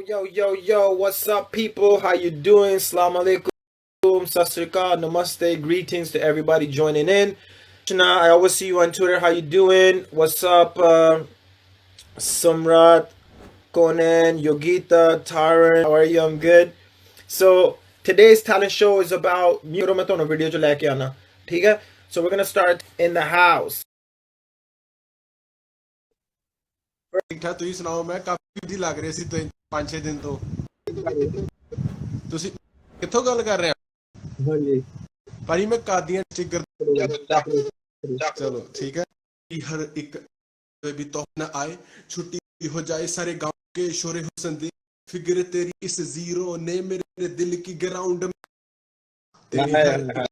Yo, what's up, people? How you doing? Assalamu alaikum, sat sri akal, namaste, greetings to everybody joining in. I always see you on Twitter. How you doing? What's up, Samrat, Conan, Yogita, Taran? How are you? I'm good. So today's talent show is about video jo leke aana. ठीक है? So we're gonna start in the house. ठीक ठाक ਤੁਸੀਂ ਸੁਣਾਓ ਮੈਂ ਕਾਫੀ busy ਲੱਗ ਰਿਹਾ ਸੀ 5-6 ਦਿਨ ਤੋਂ ਤੁਸੀਂ ਕਿੱਥੋਂ ਗੱਲ ਕਰ ਰਹੇ ਹੋ ਹਾਂਜੀ ਭਾਈ ਮੈਂ ਕਾਦੀਆਂ ਸਟਿਕਰ चलो ठीक है हर एक भी तो न आए छुट्टी हो जाए सारे गांव के शोरे हुस्न दी फिगर तेरी इस जीरो ने मेरे दिल की ग्राउंड में तेरी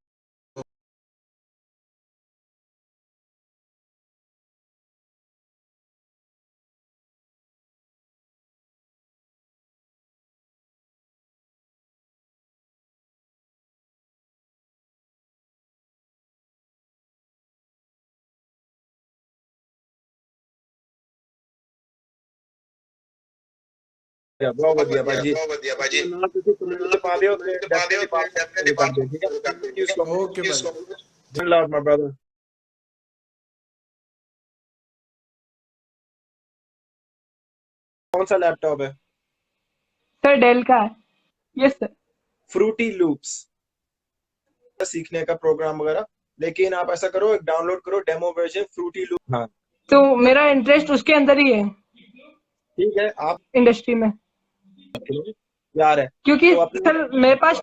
बहुत बढ़िया भाजी पा दियो ओके भाई love my brother. कौन सा लैपटॉप है सर डेल का है यस सर फ्रूटी लूप्स सीखने का प्रोग्राम वगैरह लेकिन आप ऐसा करो एक डाउनलोड करो डेमो वर्जन फ्रूटी लूप हाँ तो मेरा इंटरेस्ट उसके अंदर ही है ठीक है आप इंडस्ट्री में यार है क्योंकि तो सर मेरे पास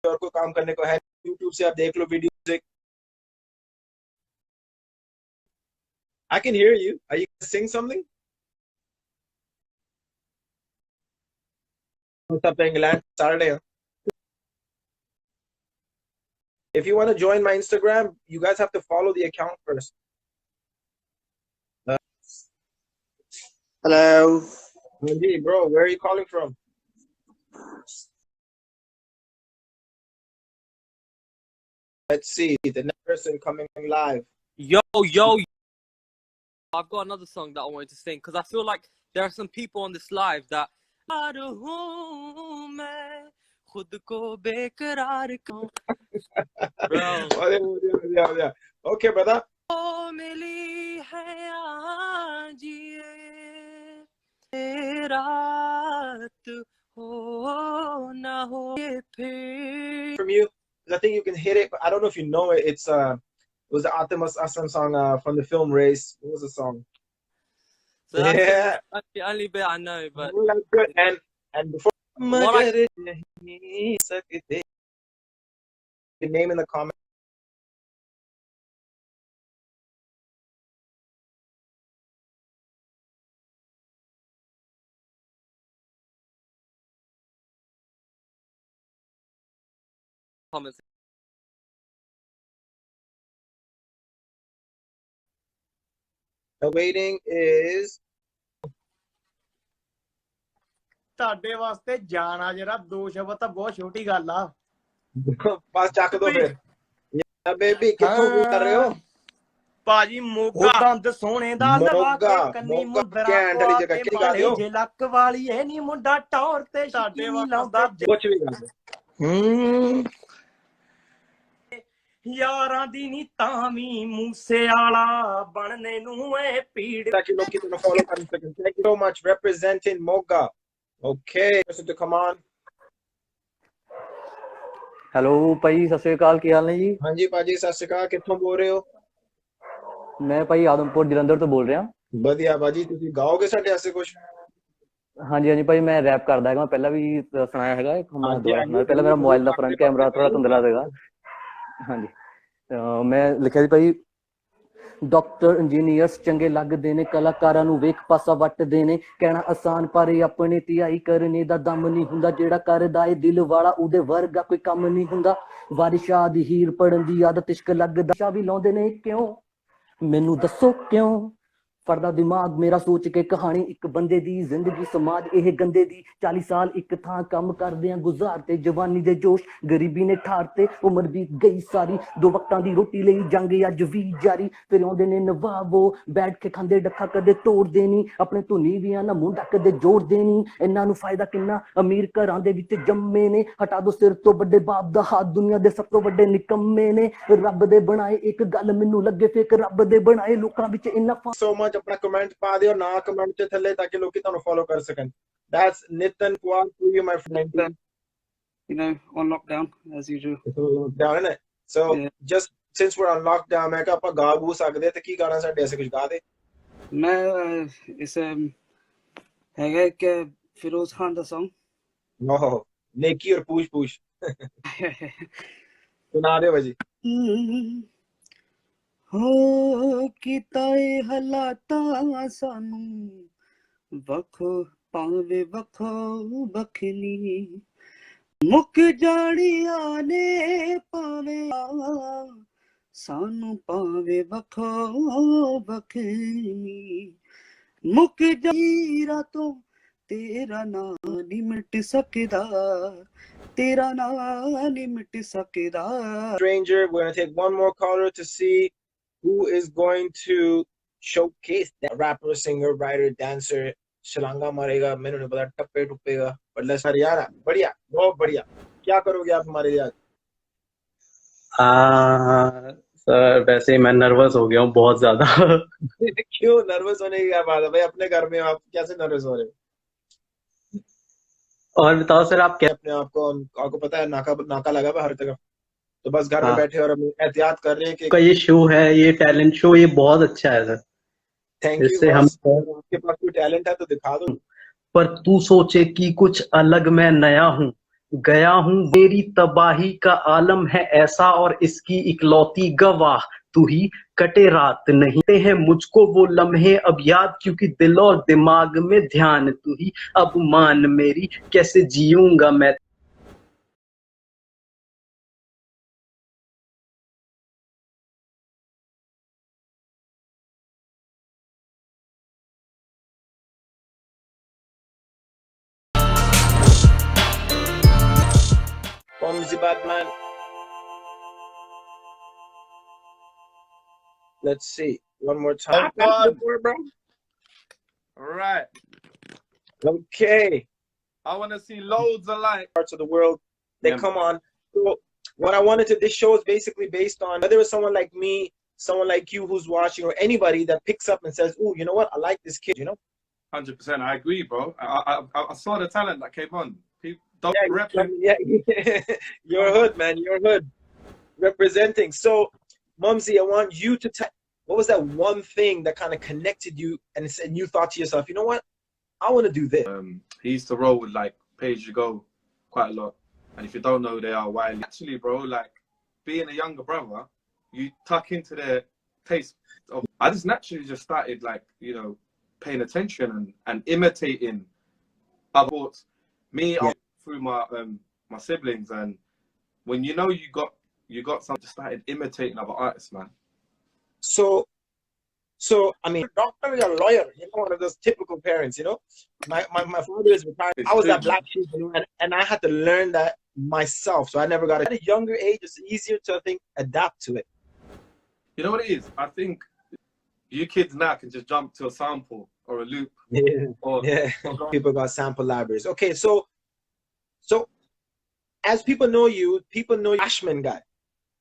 और कोई काम करने को है YouTube से आप देख लो video I can hear you. Are you gonna sing something? What's up, England? Saturday. If you want to join my Instagram, you guys have to follow the account first. Hello. Hey, bro, where are you calling from? Let's see the next person coming live. Yo, I've got another song that I wanted to sing because I feel like there are some people on this live that Yeah. Okay, brother. From you, I think you can hit it, but I don't know if you know it. It was the Artemis Aslam song from the film Race. What was the song? So that's the only bit I know, but and before the name in the comment. comments. The waiting is ਤੁਹਾਡੇ ਵਾਸਤੇ ਜਾਨ ਆ ਜਿਹੜਾ ਦੋ ਸ਼ਬਦ ਤਾਂ ਬਹੁਤ ਛੋਟੀ ਗੱਲ ਆ ਬਸ ਚੱਕ ਦੋ ਫਿਰ ਯਾ ਬੇਬੀ ਕਿੱਥੋਂ ਕਰ ਰਹੇ ਹੋ ਭਾਜੀ ਮੋਗਾ ਦੰਦ ਸੋਹਣੇ ਦਾ ਲਵਾ ਕੇ ਕੰਨੀ ਮੁੰਦਰਾ ਵਾਲੀ ਜਗ੍ਹਾ ਕਿਹੜੀ ਕਰ ਰਹੇ ਹੋ ਜੇ ਲੱਕ ਵਾਲੀ ਇਹ ਨਹੀਂ ਮੁੰਡਾ ਟੌਰ ਤੇ ਛੱਡੀ ਨਹੀਂ ਲਾਉਂਦਾ ਕੁਛ ਵੀ ਕਰ ਯਾਰਾਂ ਦੀ ਨੀ ਤਾਂ ਵੀ ਮੂਸੇ ਵਾਲਾ ਬਣਨੇ ਨੂੰ ਏ ਪੀੜ ਤਾਂ ਕਿ ਲੋਕੀ ਤੁਹਾਨੂੰ ਫੋਲੋ ਕਰ ਸਕਣ thank you so much representing Moga okay person to come on hello ਭਾਈ ਸਤਿ ਸ਼੍ਰੀ ਅਕਾਲ ਕੀ ਹਾਲ ਨੇ ਜੀ ਹਾਂਜੀ ਭਾਜੀ ਸਤਿ ਸ਼੍ਰੀ ਅਕਾਲ ਕਿੱਥੋਂ ਬੋਲ ਰਹੇ ਹੋ ਮੈਂ ਭਾਈ ਆਦਮਪੁਰ ਜਲੰਧਰ ਤੋਂ ਬੋਲ ਰਿਹਾ ਵਧੀਆ ਭਾਜੀ ਤੁਸੀਂ ਗਾਓਗੇ ਸਾਡੇ ਵਾਸਤੇ ਕੁਝ ਹਾਂਜੀ ਭਾਈ ਮੈਂ ਰੈਪ ਕਰਦਾ ਹੈਗਾ ਮੈਂ ਪਹਿਲਾਂ ਵੀ ਸੁਣਾਇਆ ਹੈਗਾ ਪਹਿਲਾਂ ਮੇਰਾ ਮੋਬਾਈਲ ਦਾ ਫਰੰਟ ਕੈਮਰਾ ਥੋੜਾ ਧੁੰਦਲਾ ਸੀਗਾ ਹਾਂਜੀ ਮੈਂ ਲਿਖਿਆ ਸੀ ਭਾਈ ਡਾਕਟਰ ਇੰਜੀਨੀਅਰਸ ਚੰਗੇ ਲੱਗਦੇ ਨੇ ਕਲਾਕਾਰਾਂ ਨੂੰ ਵੇਖ ਪਾਸਾ ਵੱਟਦੇ ਨੇ ਕਹਿਣਾ ਆਸਾਨ ਪਰ ਆਪਣੇ ਧਿਆਈ ਕਰਨੇ ਦਾ ਦਮ ਨਹੀਂ ਹੁੰਦਾ ਜਿਹੜਾ ਕਰਦਾ ਏ ਦਿਲ ਵਾਲਾ ਉਹਦੇ ਵਰਗਾ ਕੋਈ ਕੰਮ ਨਹੀਂ ਹੁੰਦਾ ਵਾਰਿਸ਼ਾਹ ਦੀ ਹੀਰ ਪੜਨ ਦੀ ਆਦਤ ਇਸ਼ਕ ਲੱਗਦਾ ਵੀ ਲਾਉਂਦੇ ਨੇ ਕਿਉਂ ਮੈਨੂੰ ਦੱਸੋ ਕਿਉਂ ਫੜਦਾ ਦਿਮਾਗ ਮੇਰਾ ਸੋਚ ਕੇ ਕਹਾਣੀ ਇੱਕ ਬੰਦੇ ਦੀ ਜ਼ਿੰਦਗੀ ਸਮਾਜ ਇਹ ਗੰਦੇ ਦੀ 40 ਸਾਲ ਇੱਕ ਥਾਂ ਕੰਮ ਕਰਦਿਆਂ ਗੁਜ਼ਾਰਤੇ ਜਵਾਨੀ ਦੇ ਜੋਸ਼ ਗਰੀਬੀ ਨੇ ਠਾਰਤੇ ਉਮਰ ਵੀ ਗਈ ਸਾਰੀ 2 ਵਕਤਾਂ ਦੀ ਰੋਟੀ ਲਈ ਜੰਗ ਅੱਜ ਵੀ ਜਾਰੀ ਫਿਰ ਆਉਂਦੇ ਨੇ ਨਵਾਬੋ ਬੈਠ ਕੇ ਖਾਂਦੇ ਡੱਖਾ ਕਦੇ ਤੋੜਦੇ ਨਹੀਂ ਆਪਣੇ ਧੁਨੀ ਵੀ ਨਾ ਮੁੰਡਾ ਕਦੇ ਜੋੜਦੇ ਨਹੀਂ ਇਹਨਾਂ ਨੂੰ ਫਾਇਦਾ ਕਿੰਨਾ ਅਮੀਰ ਘਰਾਂ ਦੇ ਵਿੱਚ ਜੰਮੇ ਨੇ ਹਟਾ ਦੋ ਸਿਰ ਤੋਂ ਵੱਡੇ ਬਾਪ ਦਾ ਹੱਥ ਦੁਨੀਆ ਦੇ ਸਭ ਤੋਂ ਵੱਡੇ ਨਿਕੰਮੇ ਨੇ ਰੱਬ ਦੇ ਬਣਾਏ ਇੱਕ ਗੱਲ ਮੈਨੂੰ ਲੱਗੇ ਫੇਕ ਰੱਬ ਦੇ ਬਣਾਏ ਲੋਕਾਂ ਵਿੱਚ ਇੰਨਾ so much अपना कमेंट पा दियो ना कमेंट च थल्ले ताकि लोग ਤੁਹਾਨੂੰ follow कर सकन that's Nitin Kwal for you my friend you know on lockdown as usual lockdown isn't it so yeah. Just since we're on lockdown मैं कहा ਆਪਾਂ ਗਾ ਗੂ ਸਕਦੇ ਤੇ ਕੀ ਗਾਣਾ ਸਾਡੇ ਐਸੇ ਕੁਝ ਗਾ ਦੇ मैं इस हैगा कि फिरोज खान दा song ओह नेकी और पूछ पूछ सुना दे भाजी हो किताए हालातां सानू वखो पावे वखो बखनी मुक जाड़िया ने पावे सानू पावे वखो बखनी मुक जाईरा तो तेरा ना नहीं मिट सकदा तेरा ना नहीं मिट सकदा stranger we're going to take one more caller to see who is going to showcase that rapper singer writer dancer shilanga marega maine nahi pata tappe tuppega but let's Haryana बढ़िया बहुत बढ़िया क्या करोगे आप हमारे लिए सर वैसे मैं नर्वस हो गया हूँ बहुत ज्यादा क्यों नर्वस होने की क्या बात है भाई अपने घर में आप कैसे नर्वस हो रहे हो और बताओ सर आप क्या अपने आपको पता है नाका लगा हुआ हर तरफ तो बस घर में हाँ। बैठे और एहतियात कर रहे हैं कि का ये शो है ये टैलेंट शो ये बहुत अच्छा है सर थैंक यू इससे हम आपके पास कोई टैलेंट है तो दिखा दो पर तू सोचे कि कुछ अलग मैं नया हूँ गया हूँ मेरी तबाही का आलम है ऐसा और इसकी इकलौती गवाह तू ही कटे रात नहीं हैं मुझको वो लम्हे अब याद क्योंकि दिल और दिमाग में ध्यान तू ही अब मान मेरी कैसे जीऊंगा मैं Mumzy Batman. Let's see one more time. Bro. All right. Okay. I want to see loads of like Parts of the world they come on. So what I wanted to this show is basically based on whether it's someone like me, someone like you who's watching, or anybody that picks up and says, "Oh, you know what? I like this kid." You know. 100%. I agree, bro. I saw the talent that came on. People don't rep him. Yeah, your hood, man. Your hood. Representing. So, Mumzy, I want you to tell. What was that one thing that kind of connected you, and you thought to yourself, you know what? I want to do this. He used to roll with like Page to Go quite a lot. And if you don't know who they are, Wiley. Actually, bro, like being a younger brother, you tuck into their taste. I just naturally just started like, you know, paying attention and imitating other sports. Me, I through my my siblings, and when you know you got something, just started imitating other artists, man. So I mean, doctor or lawyer, you know, one of those typical parents, you know. My father is retired. I was that black sheep, and I had to learn that myself. So I never got it. At a younger age, it's easier to, I think, adapt to it. You know what it is? I think you kids now can just jump to a sample or a loop. Yeah. Or People got sample libraries. Okay, so as people know you Ashman guy.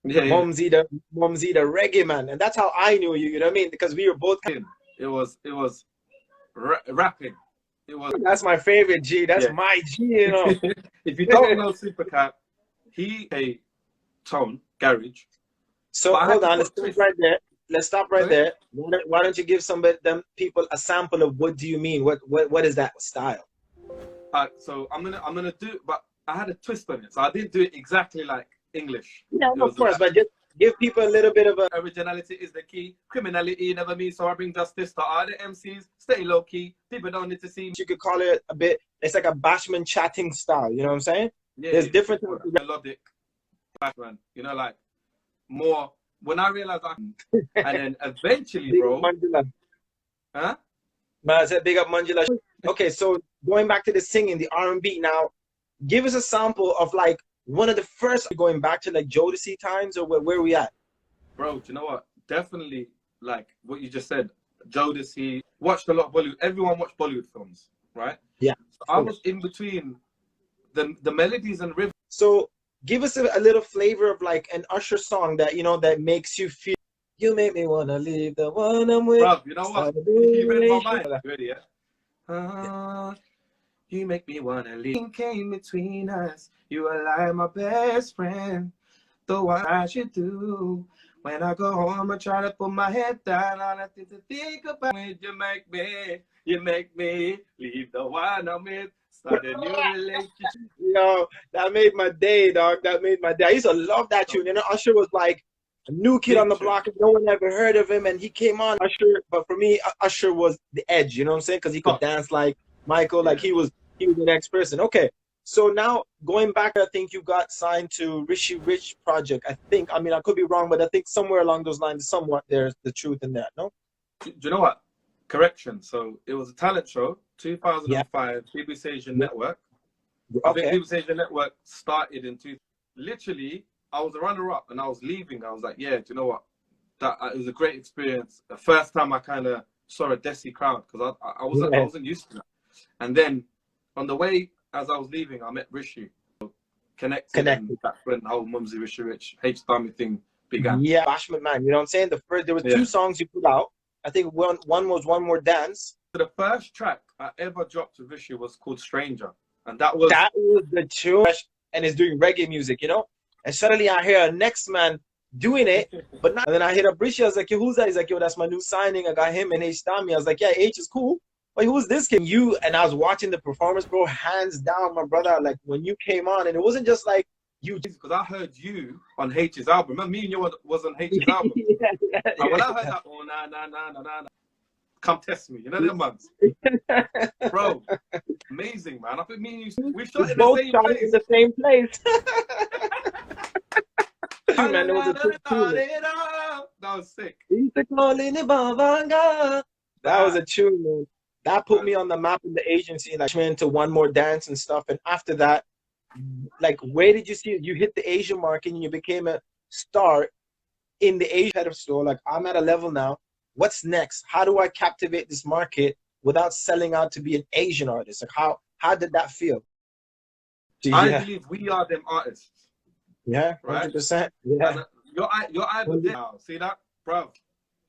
Yeah, Mumzy the reggae man, and that's how I knew you. You know what I mean? Because we were both. It was rapping. It was. That's my favorite G. That's my G. You know. If you don't know Supercat, he a tone garage. So hold on. Let's stop right there. Let's stop right there. Why don't you give them people a sample of what do you mean? What is that style? So I'm gonna do, but I had a twist on it. So I didn't do it exactly like English. Yeah, of course, but just give people a little bit of a originality is the key. Criminality never means so I bring justice to all the MCs. Stay low key. People don't need to see me. You could call it a bit. It's like a Bashman chatting style. You know what I'm saying? Yeah, there's different melodic Bashman. You know, like more. When I realized and then eventually, bro. Huh? Man, I said big up Manjula. Okay, so going back to the singing, the R&B now, give us a sample of like one of the first, going back to like Jodeci times, or where we at? Bro, do you know what? Definitely, like what you just said, Jodeci, watched a lot of Bollywood. Everyone watched Bollywood films, right? Yeah. So I was in between the melodies and rhythm. So give us a little flavor of like an Usher song that, you know, that makes you feel, you make me want to leave the one I'm with. Bro, you know what? You read my mind. Yeah. You ready, yeah? You make me want to leave. Came between us. You are like my best friend. The one I should do. When I go home, I try to put my head down. All I think to think about it. You make me leave the one I'm with. Start a new relationship. Yo, that made my day, dog. That made my day. I used to love that tune. You know, Usher was like a new kid on the block. No one ever heard of him, and he came on. Usher, but for me, Usher was the edge. You know what I'm saying? Because he could dance like Michael. Like he was the next person. Okay, so now going back, I think you got signed to Rishi Rich project. I think. I mean, I could be wrong, but I think somewhere along those lines, somewhat there's the truth in that. No. Do you know what? Correction. So it was a talent show, 2005, BBC Asian Network. I think BBC Asian Network started in literally, I was a runner-up and I was leaving. I was like, yeah, do you know what? It was a great experience. The first time I kind of saw a Desi crowd, because I wasn't used to that. And then on the way, as I was leaving, I met Rishi. Connected. And that's when the whole Mumzy Rishi Rich H Dami thing began. Yeah, Bashment Man. You know what I'm saying? There were two songs you put out. I think one was One More Dance. So the first track I ever dropped with Rishi was called Stranger. And that was the tune, and it's doing reggae music, you know? And suddenly I hear a next man doing it, but not. And then I hit up Rishi. I was like, yo, who's that? He's like, yo, that's my new signing. I got him and H Dami. I was like, yeah, H is cool. But who's this kid? You, and I was watching the performance, bro, hands down, my brother. Like when you came on, and it wasn't just like you. Because I heard you on H's album. Remember, me and you was on H's album. And when I heard that, oh, nah. Come test me, you know them ones, bro. Amazing, man. I think me and you, we shot in the same place. Man, it was that was sick. That was a tune, man. That put me on the map in the agency, like into One More Dance and stuff. And after that, like, where did you see it? You hit the Asian market and you became a star in the Asian head of store. Like, I'm at a level now. What's next? How do I captivate this market without selling out to be an Asian artist? Like, how did that feel? I believe we are them artists. Yeah, 100%. Yeah. And, your album now. See that, bro?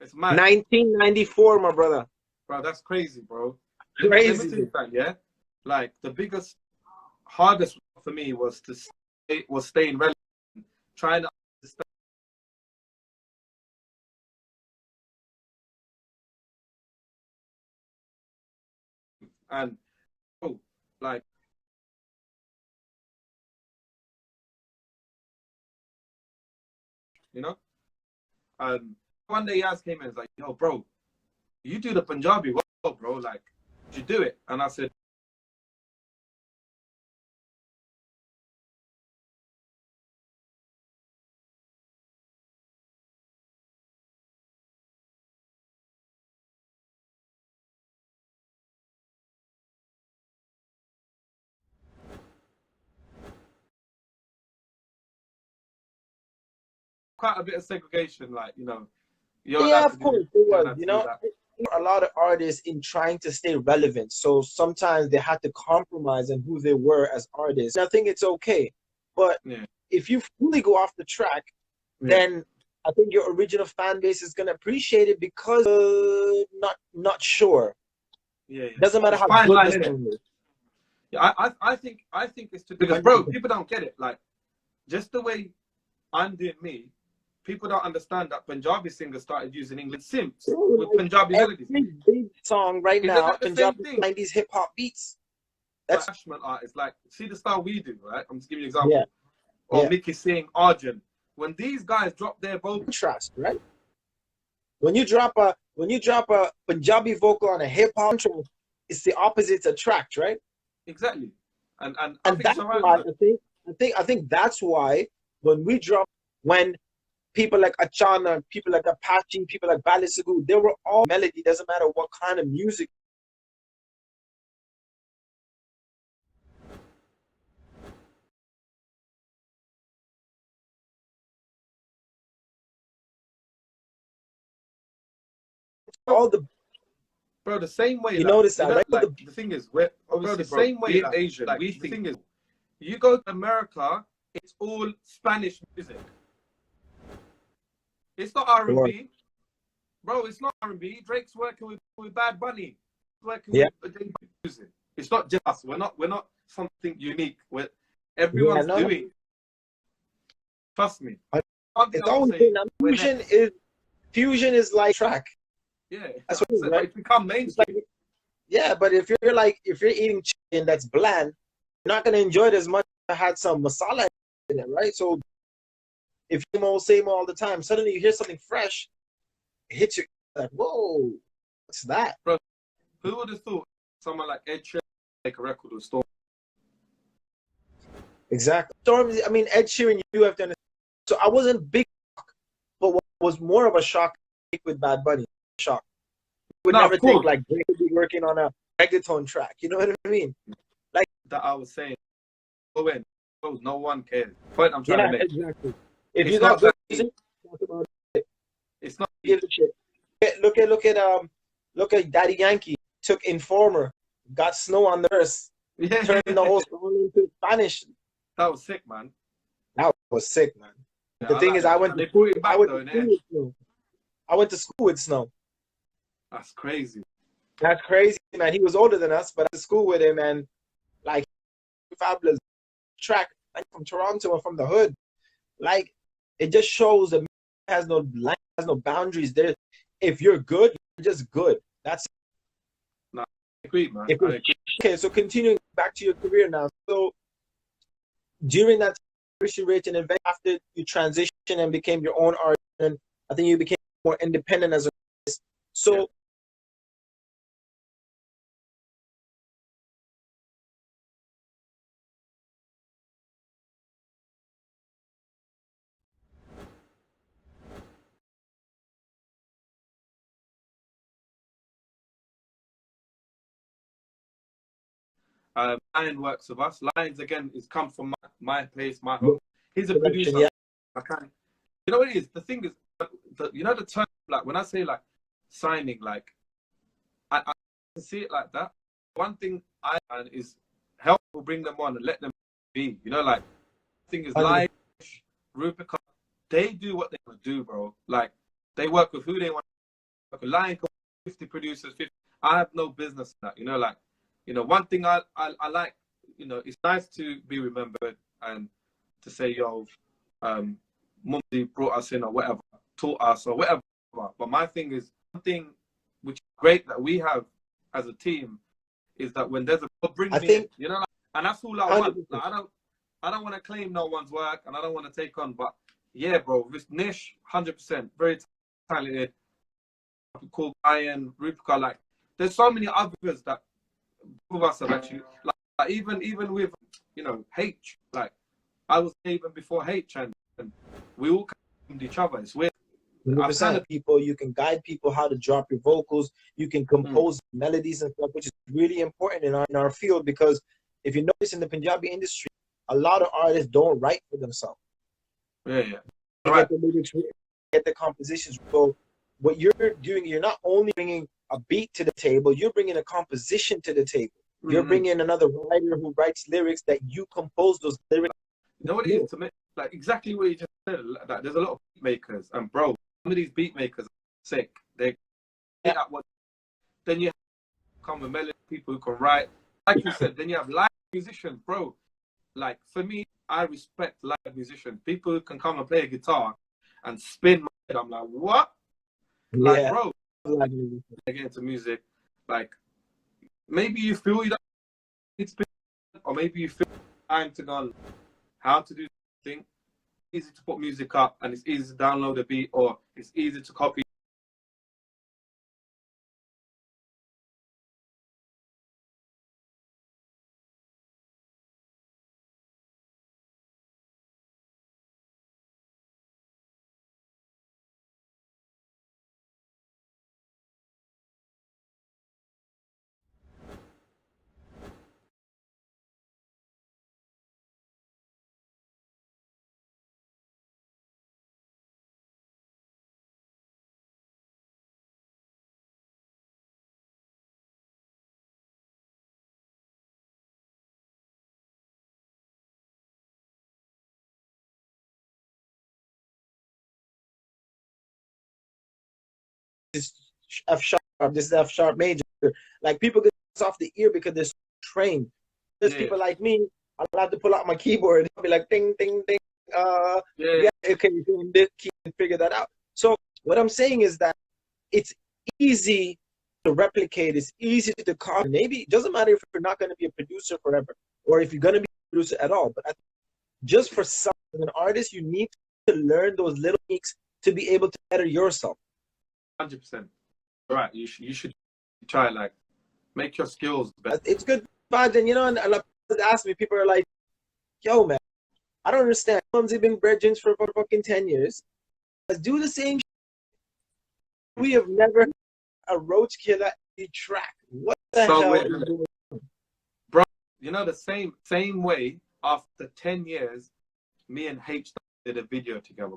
It's mad. 1994, my brother. Bro, that's crazy, bro. Crazy. Yeah. Like the biggest, hardest for me was staying relevant, trying to understand. And like, you know, one day Yaz came in and was like, yo, bro, you do the Punjabi well, bro. Like, did you do it? And I said, quite a bit of segregation, like, you know. Yeah, of course it was. You know, a lot of artists in trying to stay relevant. So sometimes they had to compromise on who they were as artists. And I think it's okay. But if you fully go off the track, then I think your original fan base is gonna appreciate it because not sure. Doesn't matter how good this song is. Yeah, I think it's because, bro, people don't get it. Like, just the way I'm doing me, people don't understand that Punjabi singers started using English simps with Punjabi melodies. Every big song right now, Punjabi 90s hip hop beats. That's like artists. Like, see the style we do, right? I'm just giving you an example. Or Mickey Singh, Arjun. When these guys drop their vocal, contrast, right? When you drop a Punjabi vocal on a hip hop intro, it's the opposite attract, right? Exactly. And that's why I think that's why when people like Achana, people like Apache, people like Balisigu, they were all melody. Doesn't matter what kind of music. All the Bro, the same way, you like, notice you that, know, right? like, the thing is, we're obviously, bro, the same way, being like, Asian, like, we think, thing is, you go to America, it's all Spanish music. It's not R&B. Bro, it's not R&B. Drake's working with Bad Bunny. He's working with music. It's not just us. We're not something unique. Everyone's doing. Trust me. It's always been fusion is like track. Yeah, that's what it is, right? It's become mainstream. Like, yeah, but if you're eating chicken that's bland, you're not gonna enjoy it as much if it had some masala in it, right? So if you same all the time, suddenly you hear something fresh, it hits you like, whoa, what's that? Bro, who would have thought someone like Ed Sheeran make a record with Storm? Exactly. Storm, I mean, Ed Sheeran, you have to understand. So I wasn't big, but what was more of a shock with Bad Bunny. Shock. You would never think like Drake would be working on a reggaeton track. You know what I mean? Like that I was saying. No one cares. Point I'm trying to make. Exactly. If you got good music, talk about it. It's not give a shit. Look at Daddy Yankee. Took Informer, got Snow on the Earth, turned the whole song into Spanish. That was sick, man. That was sick, man. Yeah, the thing is, I went to school with Snow. That's crazy. That's crazy, man. He was older than us, but I went to school with him, and like, fabulous track, like from Toronto and from the hood. Like, it just shows that has no line, has no boundaries. There, if you're good, you're just good. That's it. No, I agree, man. Okay, so continuing back to your career now. So during that rate and event after you transitioned and became your own artist, and I think you became more independent as an artist. So Lion works with us. Lions again is come from my place, my home. He's a producer. I can't. You know what it is? The thing is, you know the term, like when I say like signing, like I see it like that. One thing I find is help will bring them on and let them be. You know, like the thing is, Lion, Rupika, they do what they want to do, bro. Like they work with who they want to work with. Lion, 50 producers, 50. I have no business in that. You know, like. You know, one thing I like, you know, it's nice to be remembered and to say, yo, Mumzy brought us in or whatever, taught us or whatever. But my thing is, one thing which is great that we have as a team is that when there's a bring me in, you know, like, and that's all I want. Like, I don't want to claim no one's work and I don't want to take on, but yeah, bro, this Nish, 100%, very talented, cool guy and Rupika, like, there's so many others that of us have actually like even with, you know, H, like I was even before H and we all come with each other. It's weird. 100% people, you can guide people how to drop your vocals, you can compose melodies and stuff, which is really important in our field, because if you notice in the Punjabi industry, a lot of artists don't write for themselves. Yeah. They get the lyrics, get the compositions. So what you're doing, you're not only bringing a beat to the table, you're bringing a composition to the table. You're bringing another writer who writes lyrics that you compose those lyrics. You know what it is to me? Like exactly what you just said. Like, there's a lot of beat makers, and bro, some of these beat makers are sick. They at what. Then you come with melody people who can write. Like you said, then you have live musicians, bro. Like for me, I respect live musicians. People who can come and play a guitar and spin my head. I'm like, what? Like, bro. Get into music, like maybe you feel you don't need to, or maybe you feel time to go how to do something. Easy to put music up, and it's easy to download a beat, or it's easy to copy is F sharp, this is F sharp major. Like people get this off the ear because they're so trained. There's people like me, I'll have to pull out my keyboard and be like ding ding ding. Yeah, okay, you're doing this key and figure that out. So what I'm saying is that it's easy to replicate, it's easy to copy. Maybe it doesn't matter if you're not going to be a producer forever or if you're going to be a producer at all, but just for some, as an artist, you need to learn those little techniques to be able to better yourself. 100%. Right, you should try, like, make your skills better. It's good vibes, and you know, and a lot of people ask me, people are like, yo man, I don't understand. Mumzy been brethren for fucking 10 years. Let's do the same shit. We have never had a Roach Killa track. What the hell weird, is doing? Bro, you know, the same way after 10 years, me and H did a video together.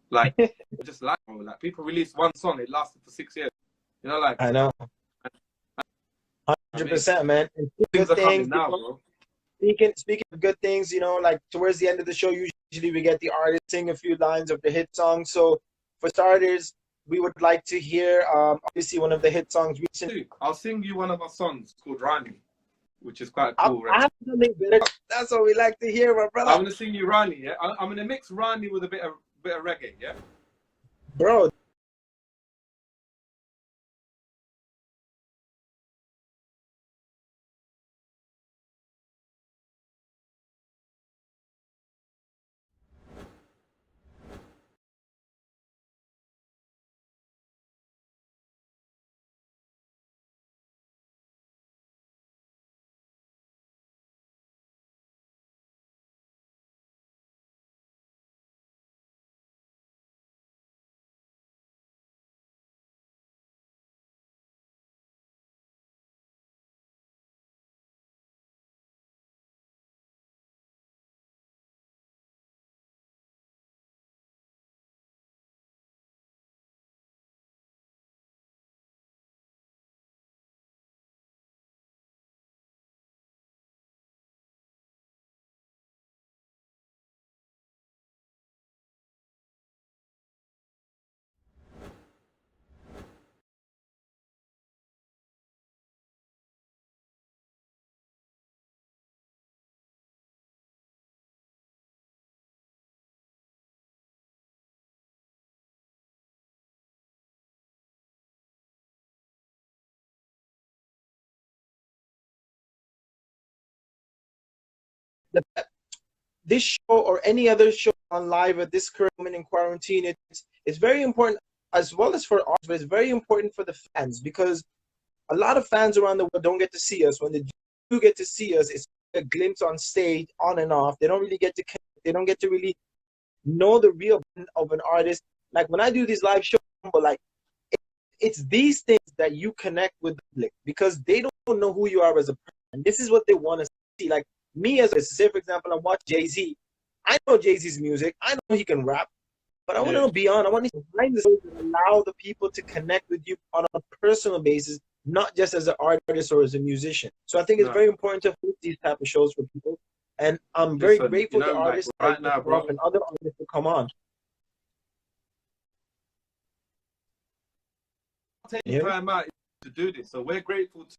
Like, just like people release one song, it lasted for 6 years. You know, like, I know. 100%, man. And things are coming now, bro. Speaking of good things, you know, like towards the end of the show, usually we get the artist sing a few lines of the hit song. So for starters, we would like to hear obviously one of the hit songs recently. I'll sing you one of our songs called Rani, which is quite cool. I have something better. That's what we like to hear, my brother. I'm gonna sing you Rani, yeah. I'm gonna mix Rani with a bit of reggae, yeah. Bro. This show or any other show on live at this current moment in quarantine, it's very important as well as for us, but it's very important for the fans because a lot of fans around the world don't get to see us. When they do get to see us, it's a glimpse on stage, on and off. They don't really get to connect. They don't get to really know the real of an artist. Like when I do these live shows, like it's these things that you connect with the public because they don't know who you are as a person. This is what they want to see. Like me as a, say for example, I'm watching Jay-Z. I know Jay-Z's music. I know he can rap, but I want to know beyond. I want to find the shows that allow the people to connect with you on a personal basis, not just as an artist or as a musician. So I think it's very important to host these type of shows for people. And I'm very grateful to artists right now, bro, and other artists to come on. Taking time out to do this, so we're grateful to